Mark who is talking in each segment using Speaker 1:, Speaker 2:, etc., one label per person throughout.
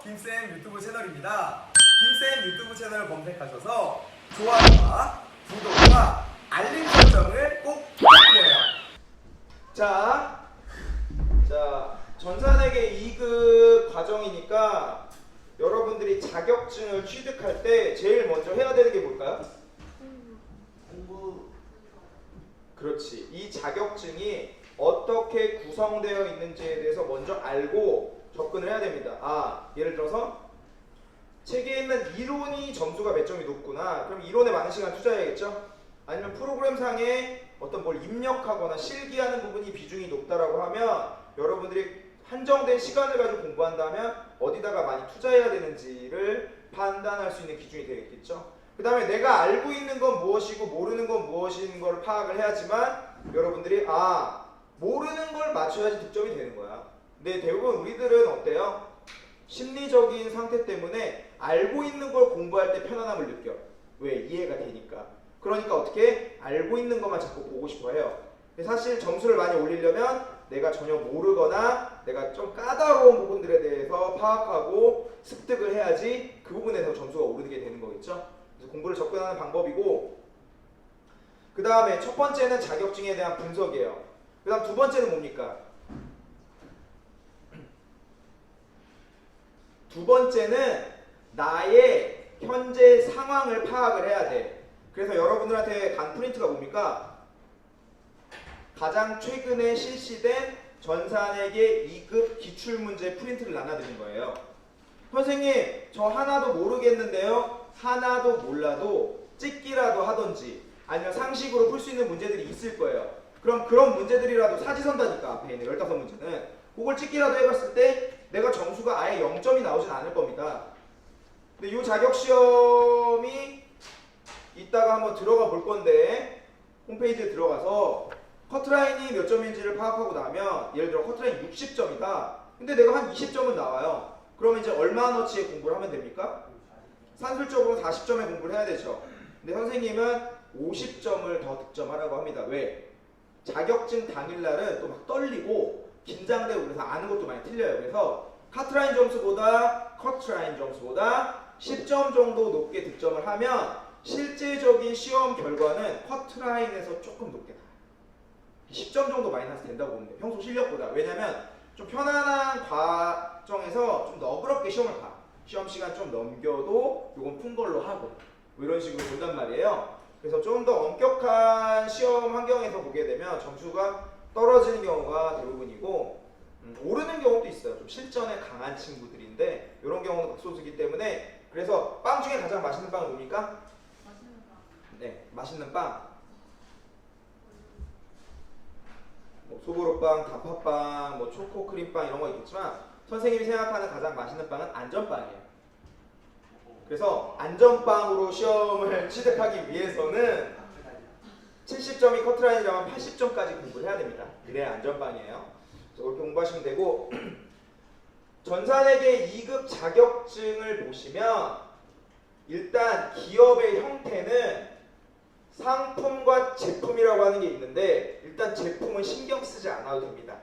Speaker 1: 김쌤 유튜브 채널입니다. 김쌤 유튜브 채널 검색하셔서 좋아요와 구독과 알림 설정을 꼭 부탁드려요. 자, 전산회계 2급 과정이니까 여러분들이 자격증을 취득할 때 제일 먼저 해야 되는 게 뭘까요? 공부. 그렇지. 이 자격증이 어떻게 구성되어 있는지에 대해서 먼저 알고 접근을 해야 됩니다. 예를 들어서 책에 있는 이론이 점수가 몇 점이 높구나. 그럼 이론에 많은 시간 투자해야겠죠? 아니면 프로그램상에 어떤 뭘 입력하거나 실기하는 부분이 비중이 높다라고 하면 여러분들이 한정된 시간을 가지고 공부한다면 어디다가 많이 투자해야 되는지를 판단할 수 있는 기준이 되겠죠. 그 다음에 내가 알고 있는 건 무엇이고 모르는 건 무엇인 걸 파악을 해야지만 여러분들이 모르는 걸 맞춰야지 득점이 되는 거야. 근데 대부분 우리들은 어때요? 심리적인 상태 때문에 알고 있는 걸 공부할 때 편안함을 느껴. 왜? 이해가 되니까. 그러니까 어떻게? 알고 있는 것만 자꾸 보고 싶어 해요. 사실 점수를 많이 올리려면 내가 전혀 모르거나 내가 좀 까다로운 부분들에 대해서 파악하고 습득을 해야지 그 부분에서 점수가 오르게 되는 거겠죠. 그래서 공부를 접근하는 방법이고, 그 다음에 첫 번째는 자격증에 대한 분석이에요. 그 다음 두 번째는 뭡니까? 두 번째는 나의 현재 상황을 파악을 해야 돼. 그래서 여러분들한테 간 프린트가 뭡니까? 가장 최근에 실시된 전산회계 2급 기출문제 프린트를 나눠드린 거예요. 선생님, 저 하나도 모르겠는데요? 하나도 몰라도 찍기라도 하던지 아니면 상식으로 풀 수 있는 문제들이 있을 거예요. 그럼 그런 문제들이라도 사지선다니까, 앞에 있는 15문제는 그걸 찍기라도 해봤을 때 내가 점수가 아예 0점이 나오진 않을 겁니다. 근데 이 자격시험이 이따가 한번 들어가 볼 건데 홈페이지에 들어가서 커트라인이 몇 점인지를 파악하고 나면, 예를 들어 커트라인 60점이다. 근데 내가 한 20점은 나와요. 그러면 이제 얼마너치의 공부를 하면 됩니까? 산술적으로 40점의 공부를 해야 되죠. 근데 선생님은 50점을 더 득점하라고 합니다. 왜? 자격증 당일날은 또 막 떨리고 긴장되고 그래서 아는 것도 많이 틀려요. 그래서 카트라인 점수보다 커트라인 점수보다 10점 정도 높게 득점을 하면 실제적인 시험 결과는 커트라인에서 조금 높게 나와요. 10점 정도 마이너스 된다고 보면 돼요. 평소 실력보다. 왜냐면 좀 편안한 과정에서 좀 너그럽게 시험을 봐. 시험 시간 좀 넘겨도 요건 푼 걸로 하고 뭐 이런 식으로 본단 말이에요. 그래서 좀 더 엄격한 시험 환경에서 보게 되면 점수가 떨어지는 경우가 대부분이고, 오르는 경우도 있어요. 좀 실전에 강한 친구들인데 이런 경우는 극소수이기 때문에. 그래서 빵 중에 가장 맛있는 빵은 뭡니까?
Speaker 2: 맛있는 빵.
Speaker 1: 네, 맛있는 빵. 뭐 소보로빵, 다파빵, 뭐 초코크림빵 이런 거 있겠지만 선생님이 생각하는 가장 맛있는 빵은 안전빵이에요. 그래서 안전빵으로 시험을 취득하기 위해서는 70점이 커트라인이라면 80점까지 공부를 해야 됩니다. 그래야 안전빵이에요. 그래서 그렇게 공부하시면 되고, 전산회계 2급 자격증을 보시면 일단 기업의 형태는 상품과 제품이라고 하는 게 있는데, 일단 제품은 신경 쓰지 않아도 됩니다.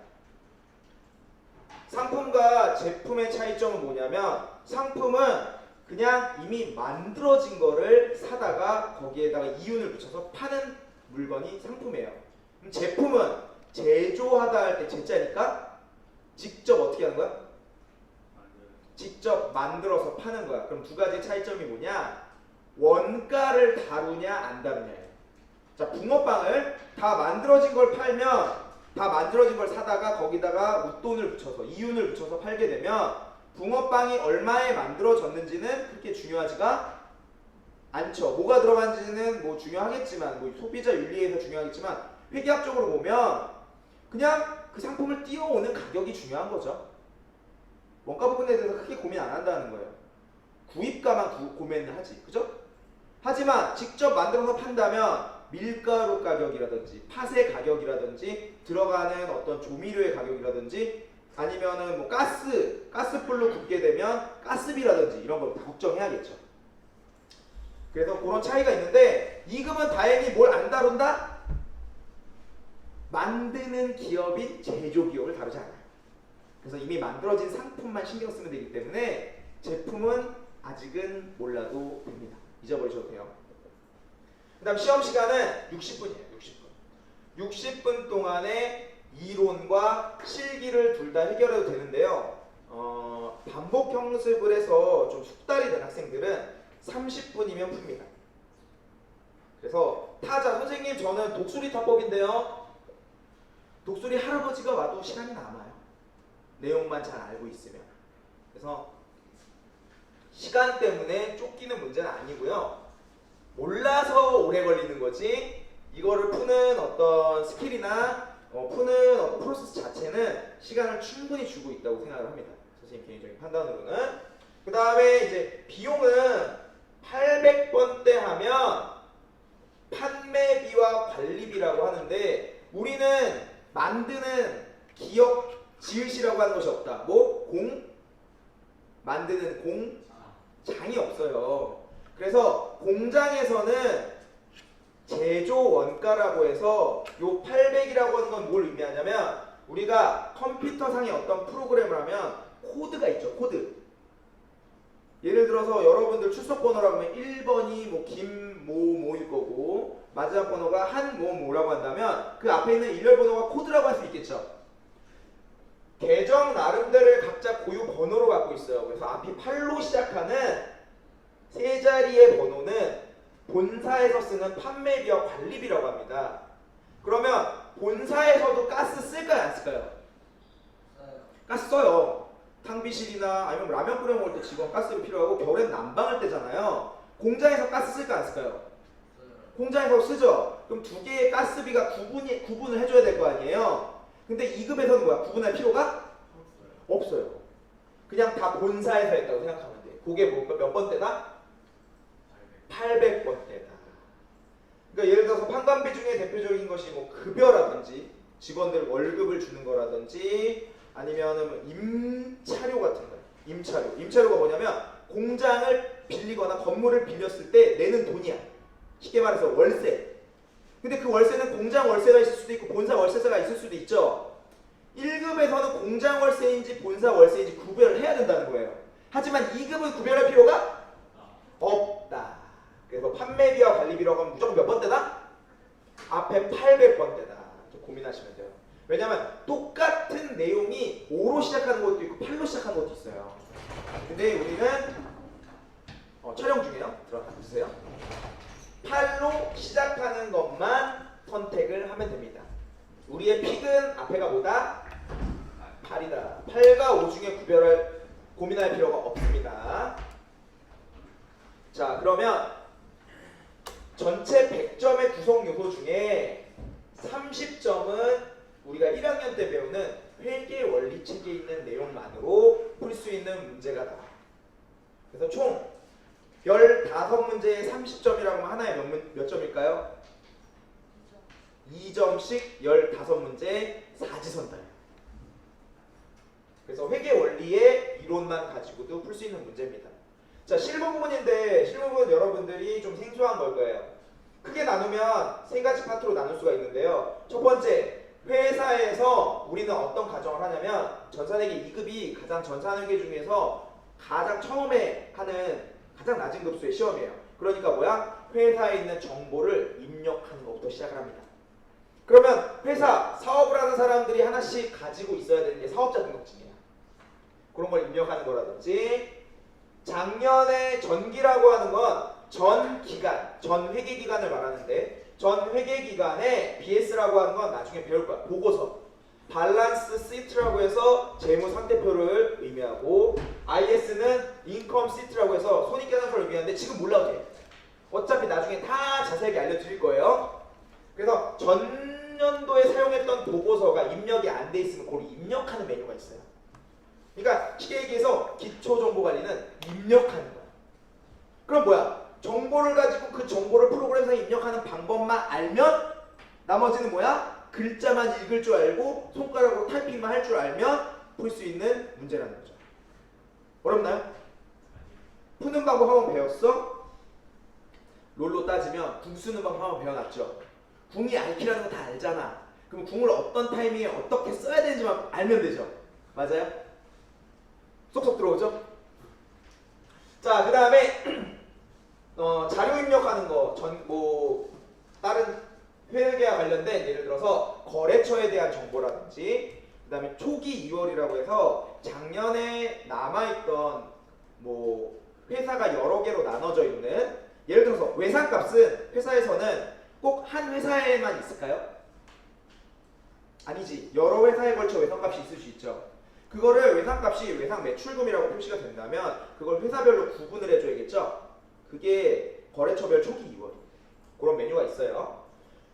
Speaker 1: 상품과 제품의 차이점은 뭐냐면, 상품은 그냥 이미 만들어진 거를 사다가 거기에다가 이윤을 붙여서 파는 물건이 상품이에요. 그럼 제품은 제조하다 할 때 제자니까 직접 어떻게 하는 거야? 직접 만들어서 파는 거야. 그럼 두 가지 차이점이 뭐냐? 원가를 다루냐 안 다루냐예요. 자, 붕어빵을 다 만들어진 걸 팔면, 다 만들어진 걸 사다가 거기다가 웃돈을 붙여서 이윤을 붙여서 팔게 되면 붕어빵이 얼마에 만들어졌는지는 그렇게 중요하지가 않죠. 뭐가 들어간지는 뭐 중요하겠지만, 뭐 소비자 윤리에서 중요하겠지만, 회계학적으로 보면 그냥 그 상품을 띄워오는 가격이 중요한 거죠. 원가 부분에 대해서 크게 고민 안 한다는 거예요. 구입가만 고민을 하지, 그죠? 하지만 직접 만들어서 판다면 밀가루 가격이라든지 팥의 가격이라든지 들어가는 어떤 조미료의 가격이라든지 아니면은 뭐 가스불로 굽게 되면 가스비라든지 이런 걸 다 걱정해야겠죠. 그래서 그런 차이가 있는데, 2급은 다행히 뭘 안 다룬다? 만드는 기업인 제조기업을 다루지 않아요. 그래서 이미 만들어진 상품만 신경 쓰면 되기 때문에 제품은 아직은 몰라도 됩니다. 잊어버리셔도 돼요. 그 다음 시험 시간은 60분이에요. 60분. 60분 동안에 이론과 실기를 둘 다 해결해도 되는데요. 반복 학습을 해서 좀 숙달이 된 학생들은 30분이면 풉니다. 그래서 타자, 선생님 저는 독수리 타법인데요. 독수리 할아버지가 와도 시간이 남아요. 내용만 잘 알고 있으면. 그래서 시간 때문에 쫓기는 문제는 아니고요. 몰라서 오래 걸리는 거지 이거를 푸는 어떤 스킬이나 푸는 어떤 프로세스 자체는 시간을 충분히 주고 있다고 생각을 합니다. 선생님 개인적인 판단으로는. 그 다음에 이제 비용은 800번대 하면 판매비와 관리비라고 하는데 우리는 만드는 기억 지읒이라고 하는 것이 없다. 뭐? 만드는 공장이 없어요. 그래서 공장에서는 제조 원가라고 해서 요 800이라고 하는 건 뭘 의미하냐면 우리가 컴퓨터상의 어떤 프로그램을 하면 코드가 있죠. 코드. 예를 들어서 여러분들 출석 번호라고 하면 1번이 뭐 김모모일 거고 마지막 번호가 한모모라고 한다면 그 앞에 있는 일렬 번호가 코드라고 할 수 있겠죠. 계정 나름대로의 각자 고유 번호로 갖고 있어요. 그래서 앞이 8로 시작하는 세 자리의 번호는 본사에서 쓰는 판매비와 관리비라고 합니다. 그러면 본사에서도 가스 쓸까요? 안 쓸까요? 가스 써요. 탕비실이나 아니면 라면 끓여 먹을 때 직원 가스가 필요하고 겨울엔 난방할 때잖아요. 공장에서 가스 쓸까 안 쓸까요? 공장에서 쓰죠. 그럼 두 개의 가스비가 구분을 해줘야 될 거 아니에요. 근데 2급에서는 뭐야? 구분할 필요가 없어요. 그냥 다 본사에서 했다고 생각하면 돼. 그게 몇 번대다? 800번대다. 그러니까 예를 들어서 판관비 중에 대표적인 것이 뭐 급여라든지 직원들 월급을 주는 거라든지 아니면은 임차료 같은 거예요. 임차료가 뭐냐면 공장을 빌리거나 건물을 빌렸을 때 내는 돈이야. 쉽게 말해서 월세. 근데 그 월세는 공장 월세가 있을 수도 있고 본사 월세가 있을 수도 있죠. 1급에서는 공장 월세인지 본사 월세인지 구별을 해야 된다는 거예요. 하지만 2급은 구별할 필요가 없다. 그래서 판매비와 관리비라고 하면 무조건 몇 번대다? 앞에 800번대다. 좀 고민하시면 돼요. 왜냐면 똑같은 내용이 5로 시작하는 것도 있고 8로 시작하는 것도 있어요. 근데 우리는 촬영 중이에요. 들어가 주세요. 8로 시작하는 것만 선택을 하면 됩니다. 우리의 픽은 앞에가 뭐다? 8이다. 8과 5 중에 고민할 필요가 없습니다. 자, 그러면 전체 100점의 구성 요소 중에 30점은 우리가 1학년 때 배우는 회계 원리 책에 있는 내용만으로 풀 수 있는 문제가 다. 그래서 총 15문제에 30점이라고 하면 하나에 몇 점일까요? 2점씩 15문제 사지선다예요. 그래서 회계 원리의 이론만 가지고도 풀 수 있는 문제입니다. 자, 실무 부분인데 실무 부분 여러분들이 좀 생소한 걸 거예요. 크게 나누면 세 가지 파트로 나눌 수가 있는데요. 첫 번째, 회사에서 우리는 어떤 가정을 하냐면 전산회계 2급이 가장 전산회계 중에서 가장 처음에 하는 가장 낮은 급수의 시험이에요. 그러니까 뭐야? 회사에 있는 정보를 입력하는 것부터 시작을 합니다. 그러면 회사, 사업을 하는 사람들이 하나씩 가지고 있어야 되는 게 사업자 등록증이에요. 그런 걸 입력하는 거라든지 작년에 전기라고 하는 건 전 기간, 전 회계 기간을 말하는데 전 회계 기간에 BS라고 하는 건 나중에 배울 거야. 보고서. 밸런스 시트라고 해서 재무 상태표를 의미하고 IS는 인컴 시트라고 해서 손익계산서를 의미하는데 지금 몰라도 돼. 어차피 나중에 다 자세하게 알려드릴 거예요. 그래서 전년도에 사용했던 보고서가 입력이 안 돼 있으면 그걸 입력하는 메뉴가 있어요. 그러니까 쉽게 얘기해서 기초정보관리는 입력하는 거야. 그럼 뭐야? 정보를 가지고 그 정보를 프로그램상에 입력하는 방법만 알면 나머지는 뭐야? 글자만 읽을 줄 알고 손가락으로 타이핑만 할 줄 알면 풀 수 있는 문제라는 거죠. 어렵나요? 푸는 방법 한번 배웠어? 롤로 따지면 궁 쓰는 방법 한번 배워놨죠. 궁이 알기라는 거 다 알잖아. 그럼 궁을 어떤 타이밍에 어떻게 써야 되는지만 알면 되죠. 맞아요? 쏙쏙 들어오죠? 자, 그 다음에 자료 입력하는 거, 다른 회계와 관련된 예를 들어서 거래처에 대한 정보라든지, 그 다음에 초기 2월이라고 해서 작년에 남아있던 회사가 여러 개로 나눠져 있는, 예를 들어서 외상값은 회사에서는 꼭 한 회사에만 있을까요? 아니지. 여러 회사에 걸쳐 외상값이 있을 수 있죠. 그거를 외상값이 외상 매출금이라고 표시가 된다면 그걸 회사별로 구분을 해줘야겠죠. 그게 거래처별 초기 2월 그런 메뉴가 있어요.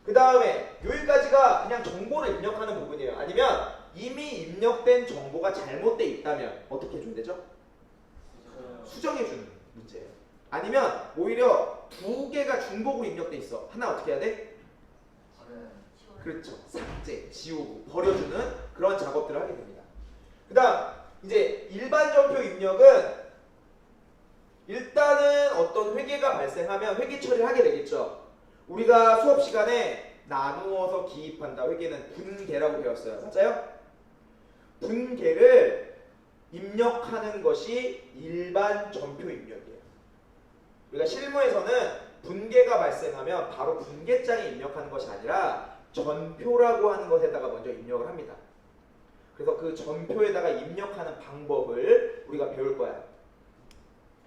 Speaker 1: 그 다음에 여기까지가 그냥 정보를 입력하는 부분이에요. 아니면 이미 입력된 정보가 잘못돼 있다면 어떻게 해줘야 되죠? 수정해주는 문제예요. 아니면 오히려 두 개가 중복으로 입력돼 있어. 하나 어떻게 해야 돼? 그렇죠. 삭제, 지우고 버려주는 그런 작업들을 하게 됩니다. 그 다음 이제 일반 전표 입력은 일단은 어떤 회계가 발생하면 회계 처리를 하게 되겠죠. 우리가 수업 시간에 나누어서 기입한다. 회계는 분계라고 배웠어요. 맞아요? 분계를 입력하는 것이 일반 전표 입력이에요. 우리가 실무에서는 분계가 발생하면 바로 분계장에 입력하는 것이 아니라 전표라고 하는 것에다가 먼저 입력을 합니다. 그래서 그 전표에다가 입력하는 방법을 우리가 배울 거야.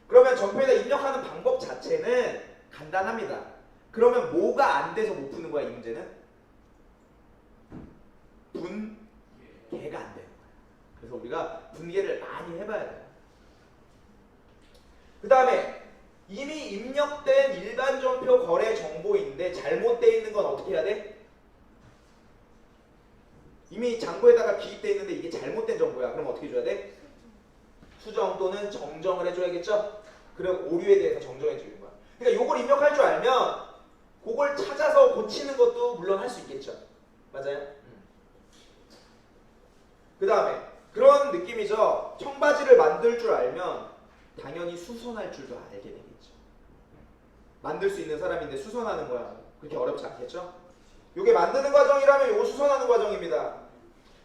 Speaker 1: 그러면 전표에다 입력하는 방법 자체는 간단합니다. 그러면 뭐가 안 돼서 못 푸는 거야, 이 문제는? 분계가 안 되는 거야. 그래서 우리가 분계를 많이 해봐야 돼요. 그 다음에 이미 입력된 일반 전표 거래 정보인데 잘못되어 있는 건 어떻게 해야 돼? 이미 장부에다가 기입되어 있는데 이게 잘못된 정보야. 그럼 어떻게 해줘야 돼? 수정 또는 정정을 해줘야겠죠? 그럼 오류에 대해서 정정해 주는 거야. 그러니까 요걸 입력할 줄 알면 그걸 찾아서 고치는 것도 물론 할 수 있겠죠. 맞아요? 그 다음에 그런 느낌이죠. 청바지를 만들 줄 알면 당연히 수선할 줄도 알게 되겠죠. 만들 수 있는 사람인데 수선하는 거야. 그렇게 어렵지 않겠죠? 요게 만드는 과정이라면 요거 수선하는 과정입니다.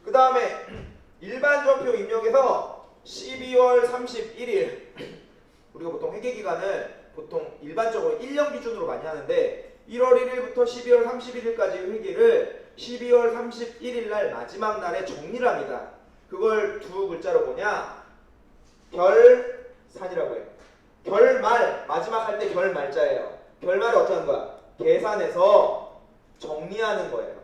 Speaker 1: 그 다음에 일반 전표 입력에서 12월 31일 우리가 보통 회계기간을 보통 일반적으로 1년 기준으로 많이 하는데 1월 1일부터 12월 31일까지 회계를 12월 31일 날 마지막 날에 정리를 합니다. 그걸 두 글자로 뭐냐? 결산이라고 해요. 결말, 마지막 할 때 결말자예요. 결말을 어떻게 하는 거야? 계산해서 정리하는 거예요.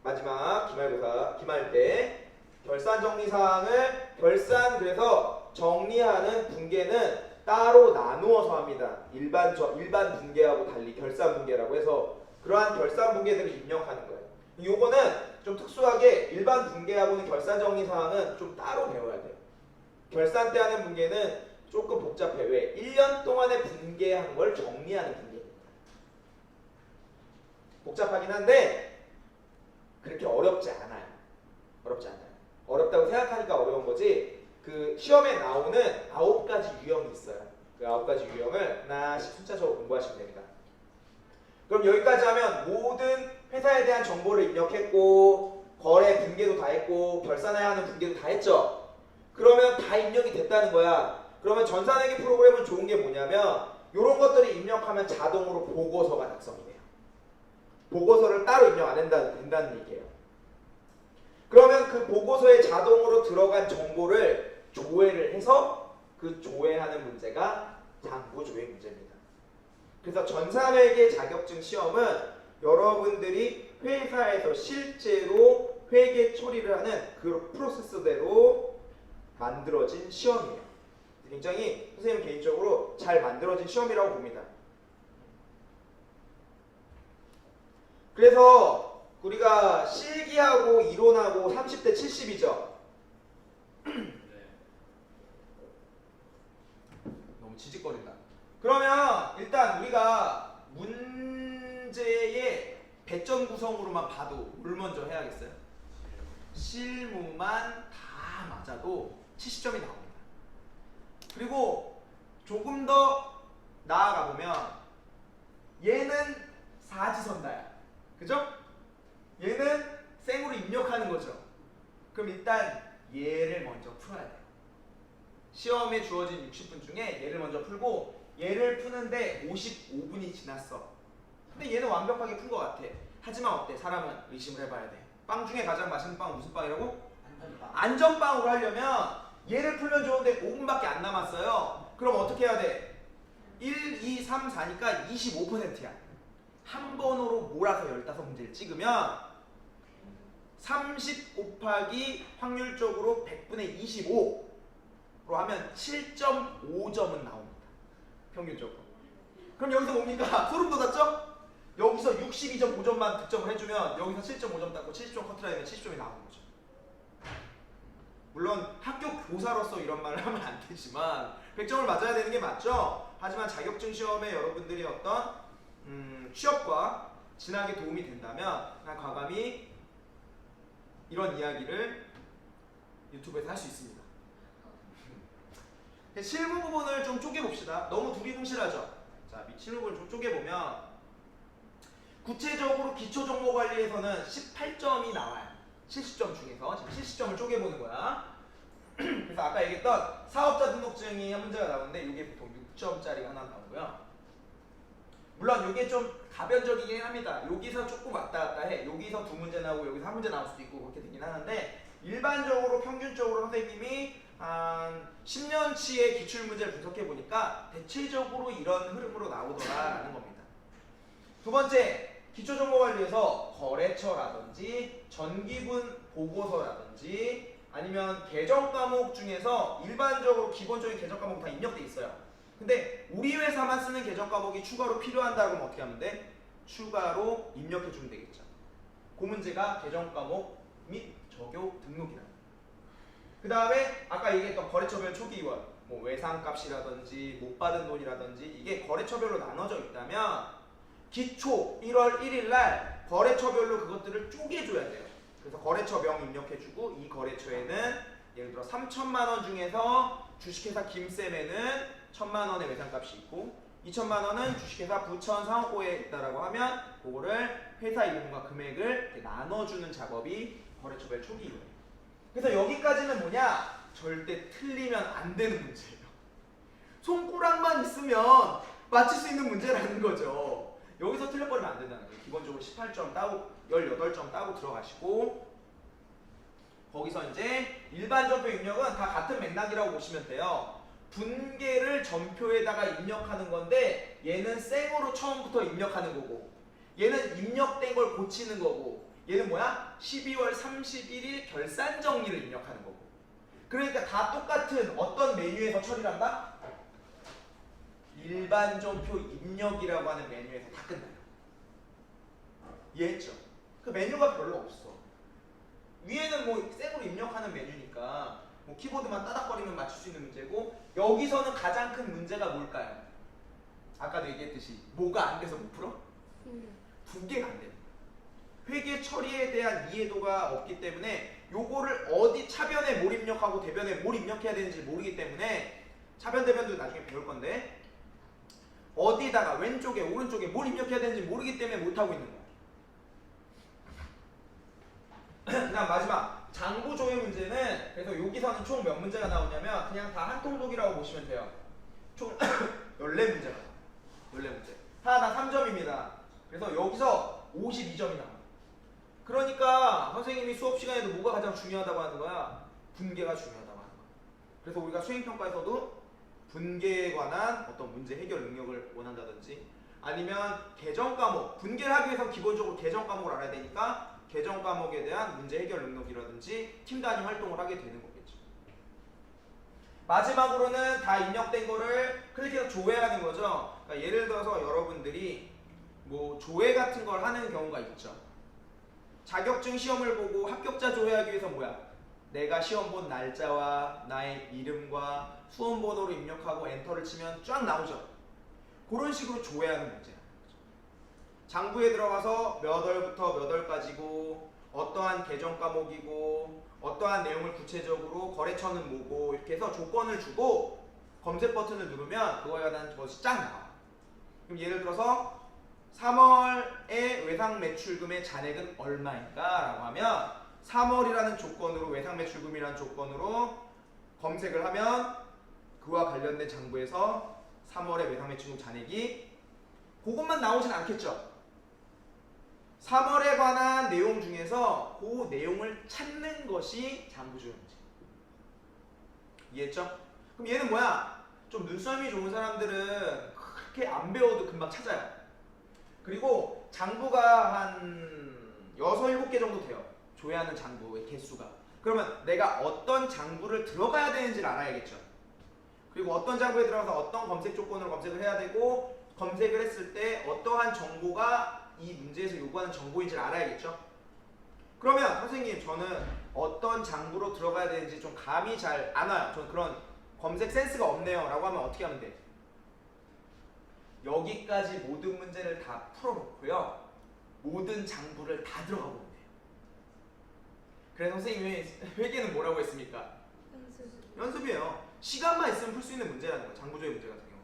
Speaker 1: 마지막 기말고사, 기말 때 결산 정리 사항을 그래서 정리하는 분계는 따로 나누어서 합니다. 일반 분계하고 달리 결산 분계라고 해서 그러한 결산 분계들을 입력하는 거예요. 요거는 좀 특수하게 일반 분계하고는 결산 정리 사항은 좀 따로 배워야 돼요. 결산 때 하는 분계는 조금 복잡해. 왜? 1년 동안에 분계한 걸 정리하는 분계입니다. 복잡하긴 한데 그렇게 어렵지 않아요. 어렵다고 생각하니까 어려운 거지. 그 시험에 나오는 9가지 유형이 있어요. 그 9가지 유형을 하나씩 순차적으로 공부하시면 됩니다. 그럼 여기까지 하면 모든 회사에 대한 정보를 입력했고 거래 분계도 다 했고 결산해야 하는 분계도 다 했죠. 그러면 다 입력이 됐다는 거야. 그러면 전산회계 프로그램은 좋은 게 뭐냐면 이런 것들을 입력하면 자동으로 보고서가 작성이 돼요. 보고서를 따로 입력 안 된다는 얘기예요. 그러면 그 보고서에 자동으로 들어간 정보를 조회를 해서 그 조회하는 문제가 장부조회 문제입니다. 그래서 전산회계 자격증 시험은 여러분들이 회사에서 실제로 회계 처리를 하는 그 프로세스대로 만들어진 시험이에요. 굉장히 선생님 개인적으로 잘 만들어진 시험이라고 봅니다. 그래서 우리가 실기하고 이론하고 30대 70이죠. 너무 지직거린다. 그러면 일단 우리가 문제의 배점 구성으로만 봐도 뭘 먼저 해야겠어요? 실무만 다 맞아도 70점이 나옵니다. 그리고 조금 더 나아가 보면 얘는 사지선다야. 그죠? 얘는 생으로 입력하는 거죠. 그럼 일단 얘를 먼저 풀어야 돼요. 시험에 주어진 60분 중에 얘를 먼저 풀고 얘를 푸는데 55분이 지났어. 근데 얘는 완벽하게 푼 것 같아. 하지만 어때? 사람은 의심을 해봐야 돼. 빵 중에 가장 맛있는 빵은 무슨 빵이라고? 안전빵으로 하려면 얘를 풀면 좋은데 5분밖에 안 남았어요. 그럼 어떻게 해야 돼? 1, 2, 3, 4니까 25%야. 한 번으로 몰아서 15문제를 찍으면 30 곱하기 확률적으로 100분의 25로 하면 7.5점은 나옵니다. 평균적으로. 그럼 여기서 뭡니까? 소름 돋았죠? 여기서 62.5점만 득점을 해주면 여기서 7.5점 땄고 70점 커트라인이면 70점이 나오는 거죠. 물론 학교 교사로서 이런 말을 하면 안 되지만 100점을 맞아야 되는 게 맞죠? 하지만 자격증 시험에 여러분들이 어떤 취업과 진학에 도움이 된다면 난 과감히 이런 이야기를 유튜브에서 할 수 있습니다. 실무 부분을 좀 쪼개봅시다. 너무 두리뭉실하죠? 자, 실무 부분을 좀 쪼개보면 구체적으로 기초정보관리에서는 18점이 나와요. 70점 중에서 지금 70점을 쪼개보는 거야. 그래서 아까 얘기했던 사업자 등록증이 한 문제가 나오는데 이게 보통 6점짜리가 하나 나오고요. 물론 이게 좀 가변적이긴 합니다. 여기서 조금 왔다 갔다 해. 여기서 2문제 나오고 여기서 1문제 나올 수도 있고 그렇게 되긴 하는데 일반적으로 평균적으로 선생님이 한 10년치의 기출문제를 분석해 보니까 대체적으로 이런 흐름으로 나오더라라는 겁니다. 두 번째, 기초정보관리에서 거래처라든지 전기분 보고서라든지 아니면 계정 과목 중에서 일반적으로 기본적인 계정 과목이 다 입력돼 있어요. 근데 우리 회사만 쓰는 계정 과목이 추가로 필요한다 그러면 어떻게 하면 돼? 추가로 입력해 주면 되겠죠. 그 문제가 계정 과목 및 적용 등록이랍니다. 그 다음에 아까 얘기했던 거래처별 초기이원, 뭐 외상값이라든지 못 받은 돈이라든지 이게 거래처별로 나눠져 있다면 기초 1월 1일 날 거래처별로 그것들을 쪼개줘야 돼요. 그래서 거래처명 입력해주고 이 거래처에는 예를 들어 3천만 원 중에서 주식회사 김쌤에는 1,000만 원의 외상값이 있고 2천만 원은 주식회사 부천 상업고에 있다라고 하면 그거를 회사 이름과 금액을 이렇게 나눠주는 작업이 거래처별 초기이원이에요. 그래서 여기까지는 뭐냐? 절대 틀리면 안 되는 문제예요. 손가락만 있으면 맞출 수 있는 문제라는 거죠. 여기서 틀려버리면 안 된다는 거예요. 기본적으로 18점 따고 18점 따고 들어가시고 거기서 이제 일반 전표 입력은 다 같은 맥락이라고 보시면 돼요. 분계를 전표에다가 입력하는 건데 얘는 생으로 처음부터 입력하는 거고 얘는 입력된 걸 고치는 거고 얘는 뭐야? 12월 31일 결산 정리를 입력하는 거고 그러니까 다 똑같은 어떤 메뉴에서 처리를 한다? 일반 전표 입력이라고 하는 메뉴에서 다 끝나요. 이해했죠? 그 메뉴가 별로 없어. 위에는 뭐 생으로 입력하는 메뉴니까 뭐 키보드만 따닥거리면 맞출 수 있는 문제고 여기서는 가장 큰 문제가 뭘까요? 아까도 얘기했듯이 뭐가 안 돼서 못 풀어? 분계가 안 돼요. 회계 처리에 대한 이해도가 없기 때문에 요거를 어디 차변에 뭘 입력하고 대변에 뭘 입력해야 되는지 모르기 때문에 차변 대변도 나중에 배울 건데 어디다가 왼쪽에 오른쪽에 뭘 입력해야 되는지 모르기 때문에 못하고 있는 거야. 그다음 마지막 장부 조회 문제는 그래서 여기서는 총 몇 문제가 나오냐면 그냥 다 한 통독이라고 보시면 돼요. 총 14문제가 나와요. 14문제. 하나당 3점입니다. 그래서 여기서 52점이 나와요. 그러니까 선생님이 수업 시간에도 뭐가 가장 중요하다고 하는 거야? 분계가 중요하다고 하는 거야. 그래서 우리가 수행평가에서도 분계에 관한 어떤 문제 해결 능력을 원한다든지 아니면 계정 과목, 분계를 하기 위해서 기본적으로 계정 과목을 알아야 되니까 계정 과목에 대한 문제 해결 능력이라든지 팀 단위 활동을 하게 되는 거겠죠. 마지막으로는 다 입력된 거를 클릭해서 조회하는 거죠. 그러니까 예를 들어서 여러분들이 뭐 조회 같은 걸 하는 경우가 있죠. 자격증 시험을 보고 합격자 조회하기 위해서 뭐야? 내가 시험 본 날짜와 나의 이름과 수험 번호를 입력하고 엔터를 치면 쫙 나오죠. 그런 식으로 조회하는 문제라는 거죠. 장부에 들어가서 몇 월부터 몇 월까지고 어떠한 계정 과목이고 어떠한 내용을 구체적으로 거래처는 뭐고 이렇게 해서 조건을 주고 검색 버튼을 누르면 그거에 관한 것이 쫙 나와. 그럼 예를 들어서 3월의 외상 매출금의 잔액은 얼마인가? 라고 하면 3월이라는 조건으로 외상 매출금이라는 조건으로 검색을 하면 그와 관련된 장부에서 3월에 외상매칭금 잔액이 그것만 나오진 않겠죠. 3월에 관한 내용 중에서 그 내용을 찾는 것이 장부조회 문제. 이해했죠? 그럼 얘는 뭐야? 좀 눈썰미 좋은 사람들은 그렇게 안 배워도 금방 찾아요. 그리고 장부가 한 6, 7개 정도 돼요. 조회하는 장부의 개수가. 그러면 내가 어떤 장부를 들어가야 되는지를 알아야겠죠. 그리고 어떤 장부에 들어가서 어떤 검색 조건으로 검색을 해야 되고 검색을 했을 때 어떠한 정보가 이 문제에서 요구하는 정보인지를 알아야겠죠. 그러면 선생님 저는 어떤 장부로 들어가야 되는지 좀 감이 잘 안 와요. 저는 그런 검색 센스가 없네요 라고 하면 어떻게 하면 돼? 여기까지 모든 문제를 다 풀어놓고요. 모든 장부를 다 들어가 보면 돼요. 그래서 선생님이 회계는 뭐라고 했습니까? 연습이에요. 시간만 있으면 풀 수 있는 문제라는 거예요. 장부조회 문제 같은 경우.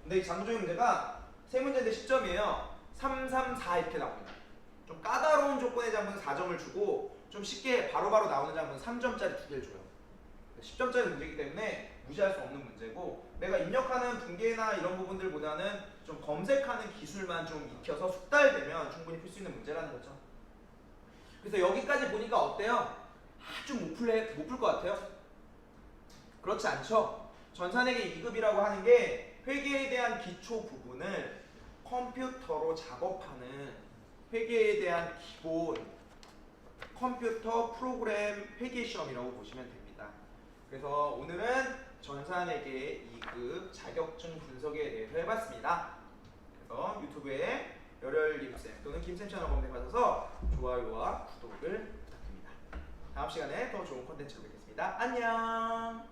Speaker 1: 근데 이 장부조회 문제가 세 문제인데 10점이에요. 3, 3, 4 이렇게 나옵니다. 좀 까다로운 조건의 장부는 4점을 주고 좀 쉽게 바로바로 나오는 장부는 3점짜리 2개를 줘요. 10점짜리 문제이기 때문에 무시할 수 없는 문제고 내가 입력하는 분계나 이런 부분들보다는 좀 검색하는 기술만 좀 익혀서 숙달되면 충분히 풀 수 있는 문제라는 거죠. 그래서 여기까지 보니까 어때요? 아주 못 풀 것 같아요? 그렇지 않죠? 전산회계 2급이라고 하는 게 회계에 대한 기초 부분을 컴퓨터로 작업하는 회계에 대한 기본 컴퓨터 프로그램 회계 시험이라고 보시면 됩니다. 그래서 오늘은 전산회계 2급 자격증 분석에 대해서 해봤습니다. 그래서 유튜브에 열혈김쌤 또는 김쌤 채널 검색하셔서 좋아요와 구독을 부탁드립니다. 다음 시간에 더 좋은 콘텐츠로 뵙겠습니다. 안녕.